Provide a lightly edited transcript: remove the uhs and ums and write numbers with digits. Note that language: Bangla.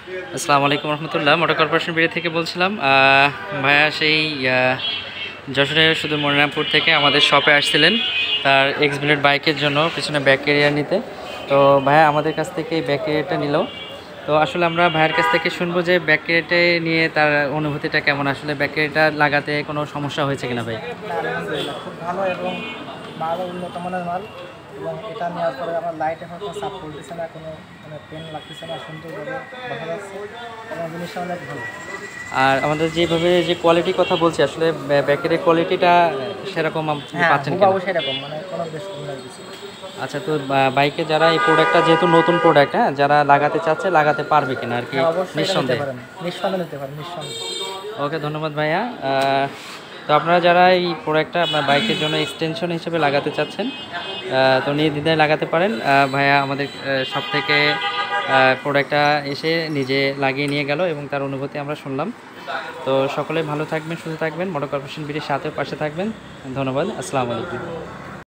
আসসালামু আলাইকুম রহমতুল্লাহ। মোটর কর্পোরেশন বিড়ি থেকে বলছিলাম। ভাইয়া সেই যশোরের শুধু মনিরামপুর থেকে আমাদের শপে আসছিলেন তার এক্স ব্লেড বাইকের জন্য পিছনে ব্যাক ক্যারিয়ার নিতে। তো ভাইয়া আমাদের কাছ থেকে এই ব্যাক ক্যারিয়ারটা নিল। তো আসলে আমরা ভাইয়ের কাছ থেকে শুনবো যে ব্যাক ক্যারিয়ারটা নিয়ে তার অনুভূতিটা কেমন, আসলে ব্যাক ক্যারিয়ারটা লাগাতে কোনো সমস্যা হয়েছে কিনা ভাই? আলহামদুলিল্লাহ খুব ভালো এবং মালও উন্নত মানের মাল। এবং এটা নেওয়ার পরে আমার লাইট এখন কোনো সাপ করতেছে না, কোনো পেন লাগতেছে না, সুন্দরভাবে দেখা যাচ্ছে এবং জিনিসটা অনেক ভালো। আর আমাদের যেভাবে যে কোয়ালিটির কথা বলছি, আসলে ব্যাকের কোয়ালিটিটা সেরকম আপনি পাচ্ছেন কিনা? হুবাহু সেরকম, কোনো বেশ কম লাগতেছে। আচ্ছা, তো বাইকে যারা এই প্রোডাক্টটা, যেহেতু নতুন প্রোডাক্ট, হ্যাঁ, যারা লাগাতে চাচ্ছে লাগাতে পারবে কিনা আর কি? অবশ্যই এটা নিতে নিঃসন্দেহে। পারেন, নিঃসন্দেহে নিতে পারেন, নিঃসন্দেহে। ওকে, ধন্যবাদ ভাইয়া। তো আপনারা যারা এই প্রোডাক্টটা আপনার বাইকের জন্য এক্সটেনশন হিসেবে লাগাতে চাচ্ছেন, তো নির্দ্বিধায় লাগাতে পারেন। ভাইয়া আমাদের সব থেকে প্রোডাক্টটা এসে নিজে লাগিয়ে নিয়ে গেল এবং তার অনুভূতি আমরা শুনলাম। তো সকলে ভালো থাকবেন, সুস্থ থাকবেন, মোটর কর্পোরেশন বিডির সাথে পাশে থাকবেন। ধন্যবাদ। আসসালামু আলাইকুম।